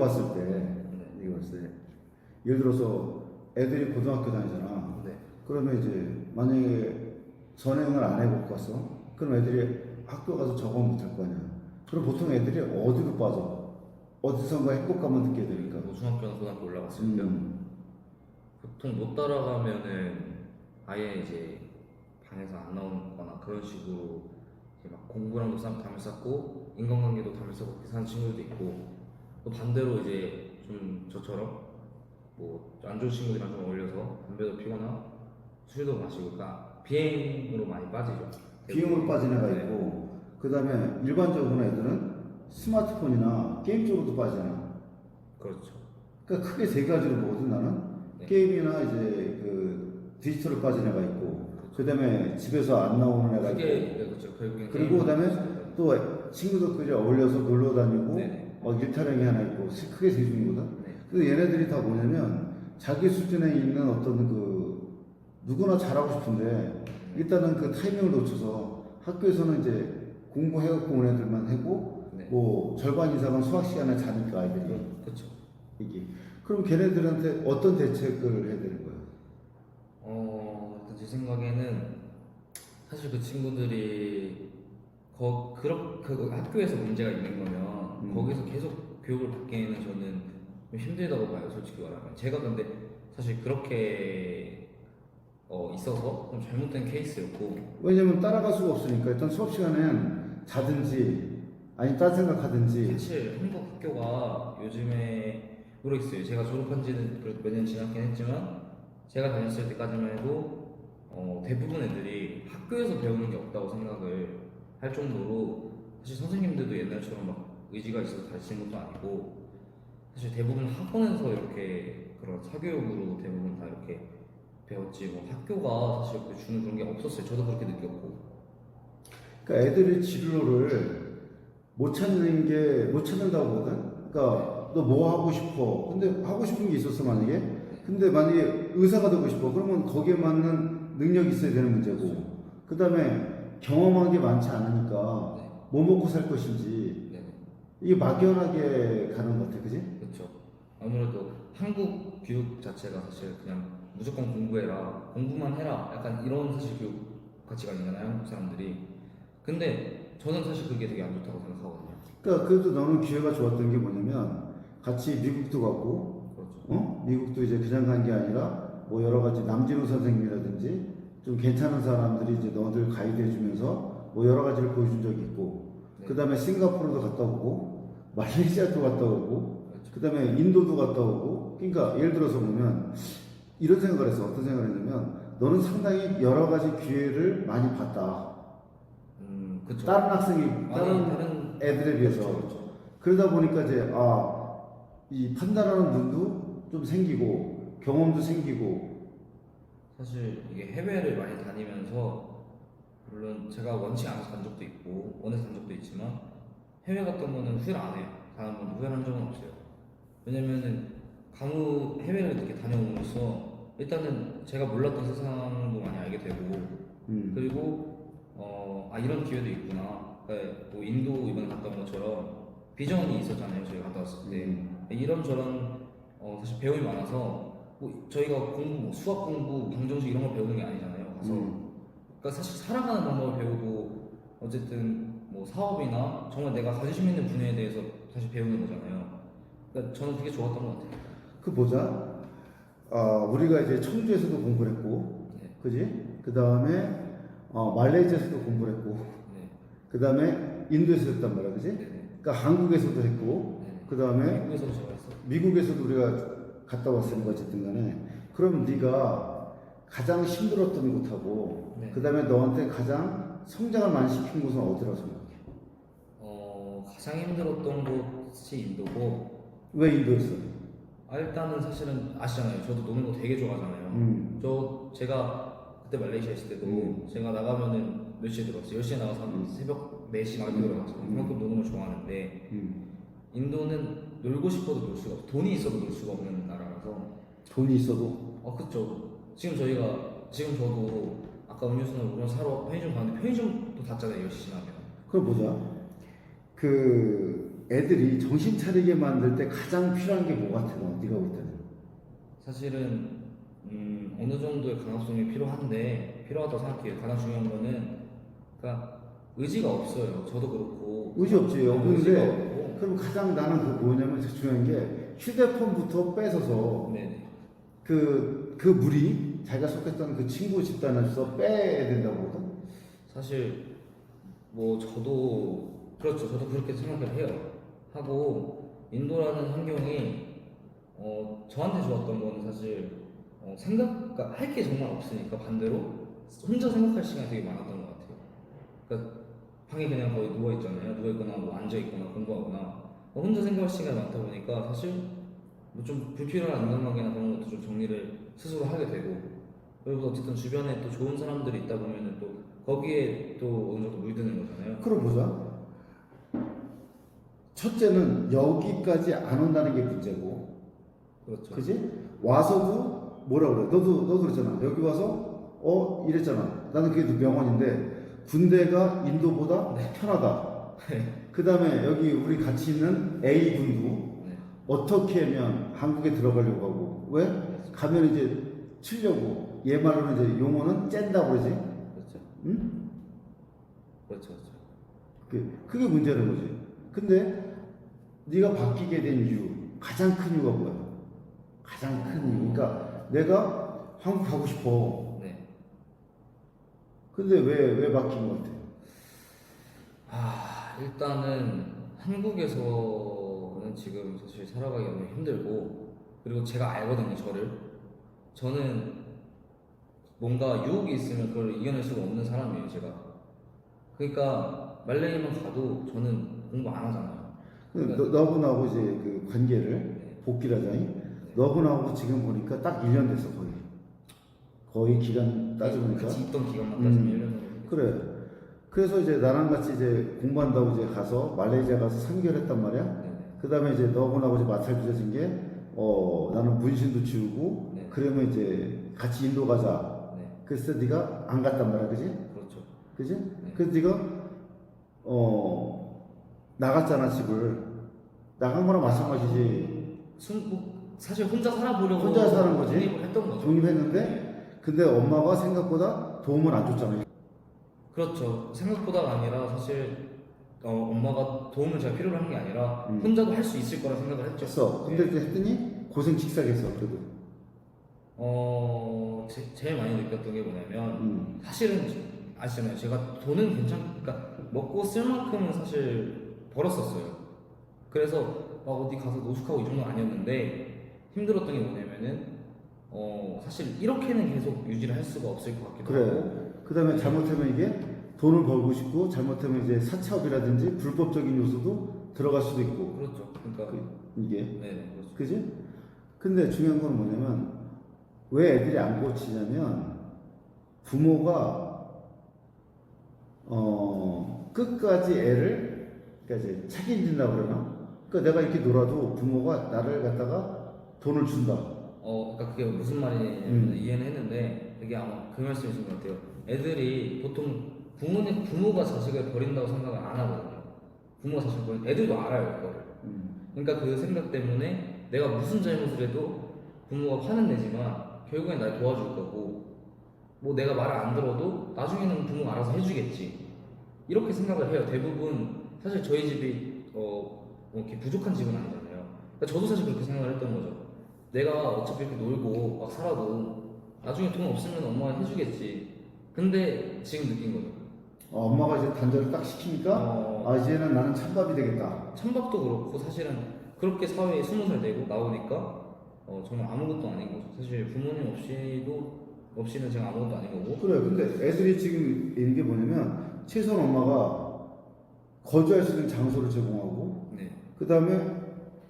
봤을 때, 네가 봤을 때, 예를 들어서 애들이 고등학교 다니잖아. 네. 그러면 이제 만약에 선행을 안 해볼 갔어. 그럼 애들이 학교 가서 적응 못할 거 아니야. 그럼 보통 애들이 어디로 빠져? 어디선가 행복감을 느끼게 되니까. 뭐 중학교나 고등학교 올라갔을 때요. 보통 못 따라가면은 아예 이제 방에서 안 나오거나 그런 식으로 이제 막 공부랑도 담을 쌓고 인간관계도 담을 쌓고 그렇게 사는 친구들도 있고, 또 반대로 이제 좀 저처럼 뭐 안 좋은 친구들이랑 좀 어울려서 담배도 피거나 술도 마시고, 그러니까 비행으로 많이 빠지죠. 비용을 빠진 애가 네. 있고, 그 다음에 일반적으로 애들은 스마트폰이나 게임 쪽으로도 빠지잖아. 그렇죠. 그러니까 크게 세 가지로 보거든 나는. 네. 게임이나 이제 그 디지털로 빠진 애가 있고, 그 다음에 집에서 안 나오는 애가 있고, 네, 그렇죠. 결국엔 그리고 그다음에 또 친구들끼리 어울려서 놀러 다니고, 네네. 일타령이 하나 있고, 크게 세 종이거든. 네. 근데 얘네들이 다 뭐냐면 자기 수준에 있는 어떤 그 누구나 잘하고 싶은데 일단은 그 타이밍을 놓쳐서 학교에서는 이제 공부해갖고 온 애들만 하고 네. 뭐 절반 이상은 수학 시간에 자니까 아이들이 그렇죠. 이게 그럼 걔네들한테 어떤 대책을 해야 되는 거예요? 일단 제 생각에는 사실 그 친구들이 그 학교에서 문제가 있는 거면 거기서 계속 교육을 받기에는 저는 좀 힘들다고 봐요, 솔직히 말하면. 제가 근데 사실 그렇게 있어서 좀 잘못된 케이스였고. 왜냐면 따라갈 수가 없으니까 일단 수업 시간엔 자든지 아니 딴 생각하든지. 사실 한국 학교가 요즘에 모르겠어요. 제가 졸업한 지는 몇 년 지났긴 했지만 제가 다녔을 때까지만 해도 대부분 애들이 학교에서 배우는 게 없다고 생각을 할 정도로, 사실 선생님들도 옛날처럼 막 의지가 있어서 가르치는 것도 아니고, 사실 대부분 학원에서 이렇게 그런 사교육으로 대부분 다 이렇게 배웠지, 뭐 학교가 사실 그 주는 그런 게 없었어요. 저도 그렇게 느꼈고. 그러니까 애들이 진로를 못 찾는다고 보거든. 그러니까 너 뭐 하고 싶어? 근데 하고 싶은 게 있었어 만약에. 근데 만약에 의사가 되고 싶어. 그러면 거기에 맞는 능력이 있어야 되는 문제고. 그 다음에 경험한 게 많지 않으니까 네. 뭐 먹고 살 것인지 네. 이게 막연하게 가는 것 같아, 그지? 그렇죠. 아무래도 한국 교육 자체가 사실 그냥 무조건 공부해라, 공부만 해라, 약간 이런 사실 교육 가치관이잖아요, 한국 사람들이. 근데 저는 사실 그게 되게 안 좋다고 생각하거든요. 그러니까 그래도 너는 기회가 좋았던 게 뭐냐면 같이 미국도 가고, 그렇죠. 미국도 이제 그냥 간 게 아니라 뭐 여러 가지 남진우 선생님이라든지 좀 괜찮은 사람들이 이제 너들 가이드 해주면서 뭐 여러 가지를 보여준 적이 있고, 네. 그 다음에 싱가포르도 갔다 오고, 말레이시아도 갔다 오고, 그렇죠. 그 다음에 인도도 갔다 오고. 그러니까 예를 들어서 보면 이런 생각을 했어. 어떤 생각을 했냐면 너는 상당히 여러 가지 기회를 많이 봤다. 그렇죠. 다른 학생이, 다른 애들에 비해서. 그렇죠. 그러다 보니까 이제 이 판단하는 눈도 좀 생기고 경험도 생기고. 사실 이게 해외를 많이 다니면서, 물론 제가 원치 않아서 간 적도 있고 원해서 간 적도 있지만, 해외 갔던 거는 후회를 안 해요. 단 한 번도 후회한 적은 없어요. 왜냐면은 해외를 이렇게 다녀옴으로써 일단은 제가 몰랐던 세상도 많이 알게 되고, 그리고 이런 기회도 있구나. 그러니까 뭐 인도 이번에 갔다 온 것처럼 비전이 있었잖아요, 저희가 갔다 왔을 때. 이런저런 사실 배움이 많아서, 뭐 저희가 뭐 수학 공부, 방정식 이런 걸 배우는 게 아니잖아요, 가서. 그러니까 사실 살아가는 방법을 배우고, 어쨌든 뭐 사업이나 정말 내가 관심 있는 분야에 대해서 사실 배우는 거잖아요. 그러니까 저는 그게 좋았던 것 같아요. 그 보자. 우리가 이제 청주에서도 공부를 했고, 네. 그지? 그 다음에 말레이시아에서도 공부를 했고, 네. 그 다음에 인도에서 했단 말이야, 그지? 네. 그러니까 한국에서도 했고, 네. 그 다음에 미국에서도 제가 했어요. 미국에서도 우리가 갔다 왔으니까 어쨌든 간에. 그럼 네가 가장 힘들었던 곳하고, 네. 그 다음에 너한테 가장 성장을 많이 시킨 곳은 어디라고 생각해? 가장 힘들었던 곳이 인도고. 왜 인도였어? 일단은 사실은 아시잖아요. 저도 노는 거 되게 좋아하잖아요. 제가 그때 말레이시아 있을 때도 제가 나가면은 몇 시에 들어왔어요? 10시에 나가서 한 새벽 4시 막 이렇게 들어갔어요. 그만큼 노는 걸 좋아하는데, 인도는 놀고 싶어도 놀 수가 없고 돈이 있어도 놀 수가 없는 나라라서. 돈이 있어도? 그쵸. 지금 저도 아까 음료수나 물건 사러 편의점 가는데 편의점도 닫잖아요, 10시 지나면. 그걸 보자. 그 애들이 정신 차리게 만들 때 가장 필요한 게 뭐 같아? 너 네가 볼 때는? 사실은 어느 정도의 강압성이 필요하다고 생각해요. 가장 중요한 거는 그러니까 의지가 없어요. 저도 그렇고 의지 없지. 의지가 없는데 없고 그럼 가장 나는 그 뭐냐면 중요한 게 휴대폰부터 뺏어서 네네. 그 무리 자기가 속했던 그 친구 집단에서 빼야 된다고 하거든. 사실 뭐 저도 그렇죠. 저도 그렇게 생각을 해요. 하고 인도라는 환경이 저한테 좋았던 거는 사실 그러니까 할 게 정말 없으니까 반대로 혼자 생각할 시간이 되게 많았던 것 같아요. 그러니까 방에 그냥 거의 누워 있잖아요. 누워 있거나 뭐 앉아 있거나 공부하거나 혼자 생각할 시간이 많다 보니까 사실 뭐 좀 불필요한 인간관계나 그런 것도 좀 정리를 스스로 하게 되고 그리고 어쨌든 주변에 또 좋은 사람들이 있다 보면은 또 거기에 또 어느 정도 물드는 거잖아요. 그럼 보자. 첫째는 여기까지 안 온다는 게 문제고, 그렇죠. 그지? 와서도 뭐라 그래? 너도 그랬잖아. 여기 와서 이랬잖아. 나는 그게 명언인데 군대가 인도보다 편하다. 그 다음에 여기 우리 같이 있는 A 군도 네. 어떻게 하면 한국에 들어가려고 하고 왜? 가면 이제 치려고 얘 말로는 이제 용어는 짠다고 그러지. 그렇죠. 응? 그렇죠. 그렇죠. 그게 문제는 거지. 근데 네가 바뀌게 된 이유 가장 큰 이유가 뭐야? 가장 큰 이유. 그러니까 내가 한국 가고 싶어. 네. 근데 왜 바뀐 것 같아? 일단은 한국에서는 지금 사실 살아가기 너무 힘들고 그리고 제가 알거든요. 저는 뭔가 유혹이 있으면 그걸 이겨낼 수가 없는 사람이에요. 제가. 그러니까 말레이만 가도 저는 공부 안 하잖아요. 그러니까 너하고 나하고 이제 그 관계를 네. 복귀를 하자니 너하고 나하고 지금 보니까 딱 1년 됐어 거의 기간 따져보니까 같이 있던 기간만 따지면 1년 정도. 그래. 그래서 이제 나랑 같이 이제 공부한다고 이제 가서 말레이시아 가서 3개월 했단 말이야. 네. 그 다음에 이제 너하고 나하고 이제 마찰 빚어진 게 나는 문신도 지우고 네. 그러면 이제 같이 인도 가자. 네. 그래서 네가 안 갔단 말이야, 그지? 그렇죠. 그지? 네. 그래서 네가 나갔잖아 집을. 나간 거랑 마찬가지지. 사실 혼자 살아보려고 혼자 사는 거지. 독립을 했던 거죠. 독립했는데 근데 엄마가 생각보다 도움을 안 줬잖아. 그렇죠. 생각보다가 아니라 사실 엄마가 도움을 제가 필요로 한 게 아니라 혼자도 할 수 있을 거라 생각을 했죠. 했어. 근데 이렇게 했더니 고생 직사겠어 그래도. 제일 많이 느꼈던 게 뭐냐면 사실은 아시잖아요. 제가 돈은 그러니까 먹고 쓸 만큼은 사실 벌었었어요. 그래서 막 어디 가서 노숙하고 이 정도는 아니었는데 힘들었던 게 뭐냐면은 사실 이렇게는 계속 유지를 할 수가 없을 것 같기도 그래. 하고 그 다음에 잘못하면 이게 돈을 벌고 싶고 잘못하면 이제 사채업이라든지 불법적인 요소도 들어갈 수도 있고. 그렇죠. 그러니까 이게. 네, 그렇죠. 그지? 근데 중요한 건 뭐냐면 왜 애들이 안 고치냐면 부모가 끝까지 애를 그러니까 이제 책임진다고 그러나? 그러니까 내가 이렇게 놀아도 부모가 나를 갖다가 돈을 준다. 그러니까 그게 무슨 말이냐면 이해는 했는데 그게 아마 그 말씀이신 것 같아요. 애들이 보통 부모가 자식을 버린다고 생각을 안 하거든요. 부모가 자식을 애들도 알아요 그거를. 그러니까 그 생각 때문에 내가 무슨 잘못을 해도 부모가 화는 내지만 결국엔 날 도와줄 거고 뭐 내가 말을 안 들어도 나중에는 부모가 알아서 해주겠지 이렇게 생각을 해요. 대부분 사실 저희 집이 뭐 이렇게 부족한 집은 아니잖아요. 그러니까 저도 사실 그렇게 생각을 했던 거죠. 내가 어차피 이렇게 놀고 막 살아도 나중에 돈 없으면 엄마가 해주겠지. 근데 지금 느낀 거죠. 엄마가 이제 단절을 딱 시키니까 이제는 나는 찬밥이 되겠다. 찬밥도 그렇고 사실은 그렇게 사회에 20살 되고 나오니까 저는 아무것도 아닌 거죠. 사실 부모님 없이는 제가 아무것도 아닌 거고. 그래. 근데 애들이 지금 있는 게 뭐냐면 최소한 엄마가 거주할 수 있는 장소를 제공하고 네. 그 다음에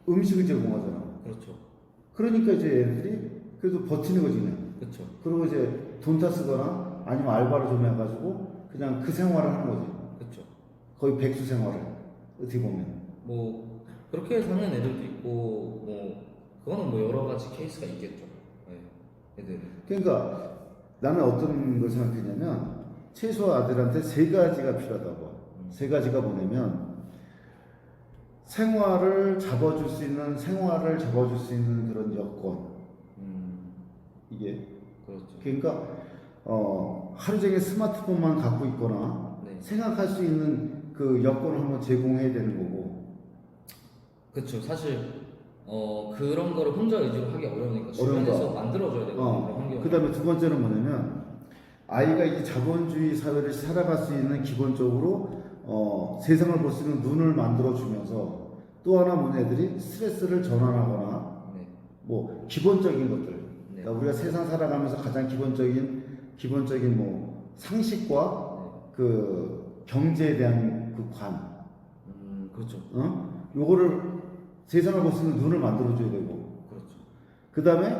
음식을 제공하잖아. 그렇죠. 그러니까 이제 애들이 그래도 버티는 거지 그냥. 그렇죠. 그리고 이제 돈 다 쓰거나 아니면 알바를 좀 해가지고 그냥 그 생활을 하는 거지. 그렇죠. 거의 백수 생활을 어떻게 보면. 뭐 그렇게 사는 애들도 있고 뭐 그거는 뭐 여러 가지 케이스가 있겠죠. 네. 애들. 그러니까 나는 어떤 걸 생각했냐면 최소 아들한테 세 가지가 필요하다고. 세 가지가 뭐냐면 생활을 잡아줄 수 있는 그런 여건. 이게 그렇죠. 그러니까 하루 종일 스마트폰만 갖고 있거나 네. 생각할 수 있는 그 여건을 한번 제공해야 되는 거고. 그렇죠. 사실 그런 거를 혼자 의지로 하기 어려우니까 어려운 주변에서 만들어줘야 되거든요. 그런 환경을. 그 다음에 두 번째는 뭐냐면 아이가 이 자본주의 사회를 살아갈 수 있는 기본적으로 세상을 볼 수 있는 눈을 만들어주면서 또 하나 뭐냐 애들이 스트레스를 전환하거나 네. 뭐 기본적인 것들 네. 그러니까 우리가 세상 살아가면서 가장 기본적인 뭐 상식과 네. 그 경제에 대한 그 관, 그렇죠. 요거를 세상을 볼 수 있는 눈을 만들어줘야 되고, 그렇죠. 그 다음에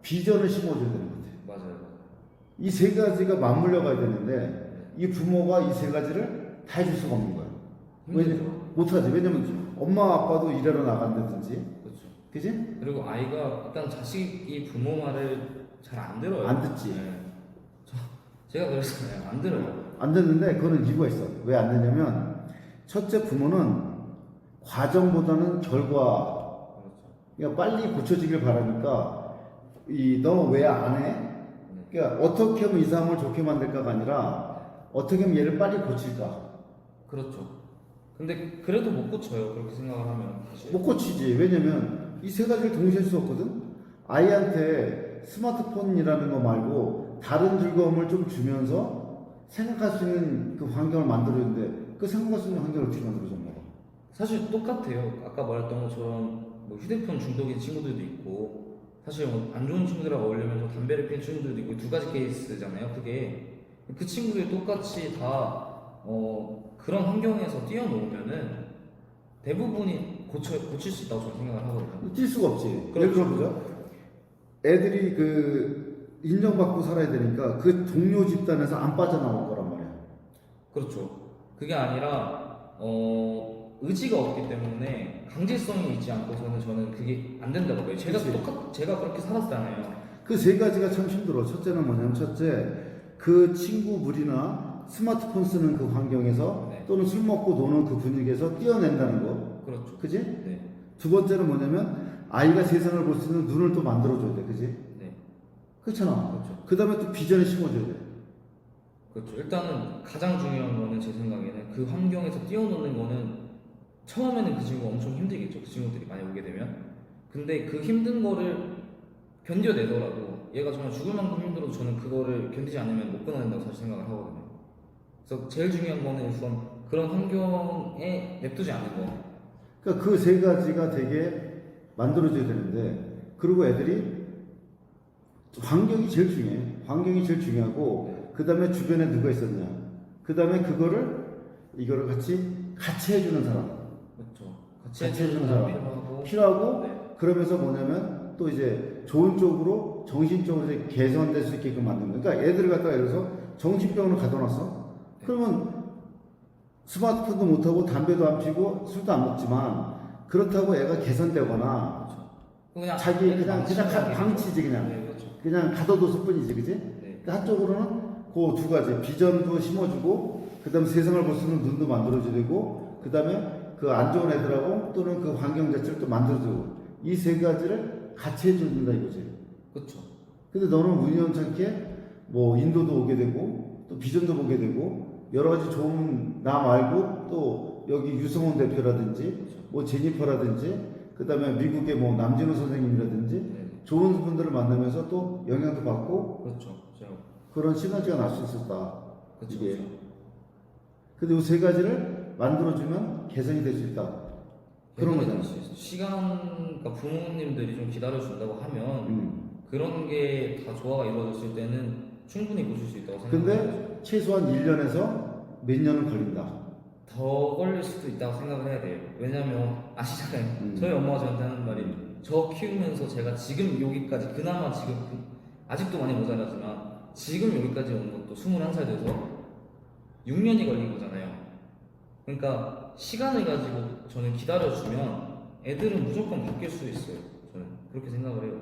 비전을 심어줘야 되는 것 같아요. 맞아요. 이 세 가지가 맞물려 가야 되는데 네. 이 부모가 이 세 가지를 다 해줄 수가 없는 거예요. 힘들죠. 못하지. 왜냐면 엄마 아빠도 일하러 나간다든지, 그렇죠. 그지? 그리고 아이가 일단 자식이 부모 말을 잘 안 들어요. 안 듣지. 네. 제가 그랬잖아요. 안 들어요. 안 듣는데 그거는 이유가 있어. 왜 안 듣냐면 첫째 부모는 과정보다는 결과. 그렇죠. 그러니까 빨리 고쳐지길 바라니까 너 왜 안 해? 네. 그러니까 어떻게 하면 이 상황을 좋게 만들까가 아니라 어떻게 하면 얘를 빨리 고칠까. 그렇죠. 근데 그래도 못 고쳐요. 그렇게 생각을 하면 사실. 못 고치지. 왜냐면 이 세 가지를 동시에 할 수 없거든. 아이한테 스마트폰이라는 거 말고 다른 즐거움을 좀 주면서 생각할 수 있는 그 환경을 만들어야되는데 그 생각할 수 있는 환경을 어떻게 만들어줬나? 사실 똑같아요. 아까 말했던 것처럼 뭐 휴대폰 중독인 친구들도 있고 사실 뭐 안 좋은 친구들하고 어울리면서 담배를 피는 친구들도 있고 두 가지 케이스잖아요. 그게 그 친구들이 똑같이 다 그런 환경에서 뛰어놓으면은 대부분이 고칠 수 있다고 저는 생각을 하거든요. 뛸 수가 없지. 그렇죠. 예를 들어보자. 애들이 그 인정받고 살아야 되니까 그 동료 집단에서 안 빠져나올 거란 말이야. 그렇죠. 그게 아니라 의지가 없기 때문에 강제성이 있지 않고서는 저는 그게 안 된다고 봐요. 제가 그렇게 살았잖아요. 그 세 가지가 참 힘들어. 첫째는 뭐냐면 첫째 그 친구 무리나 스마트폰 쓰는 그 환경에서 네. 또는 술 먹고 노는 그 분위기에서 뛰어낸다는 거. 그렇죠. 그지? 네. 두 번째는 뭐냐면 아이가 세상을 볼 수 있는 눈을 또 만들어줘야 돼. 그지? 네. 그렇잖아. 그렇죠. 그 다음에 또 비전을 심어줘야 돼. 그렇죠. 일단은 가장 중요한 거는 제 생각에는 그 환경에서 뛰어노는 거는 처음에는 그 친구가 엄청 힘들겠죠. 그 친구들이 많이 오게 되면. 근데 그 힘든 거를 견뎌내더라도 얘가 정말 죽을 만큼 힘들어도 저는 그거를 견디지 않으면 못 끊어낸다고 사실 생각을 하거든요. 그래서 제일 중요한 거는 우선 그런 환경에 냅두지 않는 거. 그러니까 그 세 가지가 되게 만들어져야 되는데 그리고 애들이 환경이 제일 중요해. 환경이 제일 중요하고 그 다음에 주변에 누가 있었냐. 그 다음에 이거를 같이 해주는 사람. 그렇죠. 같이 해주는 사람 필요하고. 필요하고 네. 그러면서 뭐냐면 또 이제 좋은 쪽으로 정신적으로 이제 개선될 수 있게끔 만드는 거야. 그러니까 애들을 갖다가 예를 들어서 정신병원을 가둬놨어. 그러면 스마트폰도 못하고 담배도 안 피고 술도 안 먹지만 그렇다고 애가 개선되거나 그렇죠. 그냥 자기 그냥 방치지 그냥 네, 그렇죠. 그냥 가둬뒀을 뿐이지 그지? 네. 근데 한쪽으로는 그 두 가지 비전도 심어주고 그 다음에 세상을 볼 수 있는 눈도 만들어줘야 되고 그 다음에 그 안 좋은 애들하고 또는 그 환경 자체를 또 만들어주고 이 세 가지를 같이 해준다 이거지. 그렇죠. 근데 너는 우연찮게 뭐 인도도 오게 되고 또 비전도 보게 되고 여러 가지 좋은 나 말고 또 여기 유성훈 대표라든지 그렇죠. 뭐 제니퍼라든지 그 다음에 미국의 뭐 남진호 선생님이라든지 네. 좋은 분들을 만나면서 또 영향도 받고 그렇죠. 제가 그런 시너지가 날 수 있었다. 그렇죠. 이게. 그렇죠. 근데 이 세 가지를 만들어주면 개선이 될 수 있다. 그런 거잖아. 그러니까 부모님들이 좀 기다려준다고 하면 그런 게 다 조화가 이루어졌을 때는 충분히 고칠 수 있다고 생각해요. 근데 최소한 1년에서 몇 년은 걸린다. 더 걸릴 수도 있다고 생각을 해야 돼요. 왜냐면 아시잖아요. 저희 엄마가 저한테 하는 말이 저 키우면서 제가 지금 여기까지 그나마 지금 아직도 많이 모자라지만 지금 여기까지 온 것도 21살 돼서 6년이 걸린 거잖아요. 그러니까 시간을 가지고 저는 기다려주면 애들은 무조건 바뀔 수 있어요. 저는 그렇게 생각을 해요.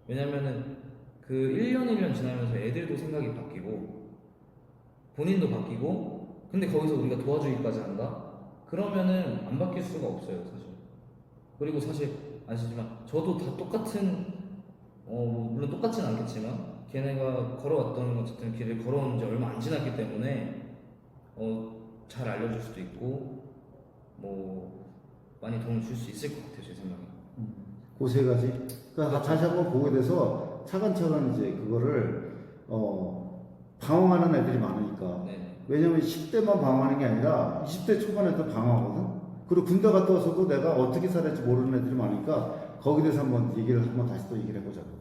왜냐면은 그 1년 1년 지나면서 애들도 생각이 바뀌고 본인도 바뀌고 근데 거기서 우리가 도와주기까지 한다? 그러면은 안 바뀔 수가 없어요, 사실. 그리고 사실 아시지만 저도 다 똑같은 물론 똑같진 않겠지만 걔네가 걸어왔던 어쨌든 길을 걸어온 지 얼마 안 지났기 때문에 잘 알려줄 수도 있고 뭐 많이 도움을 줄 수 있을 것 같아요, 제 생각에. 그 세 가지. 그러니까 다시 한번 보게 돼서 차근차근 이제 그거를 방황하는 애들이 많으니까. 네. 왜냐면 10대만 방황하는 게 아니라 20대 초반에도 방황하거든. 그리고 군대 갔다 와서도 내가 어떻게 살아야 할지 모르는 애들이 많으니까 거기에 대해서 한번 얘기를 한번 다시 또 얘기를 해보자고.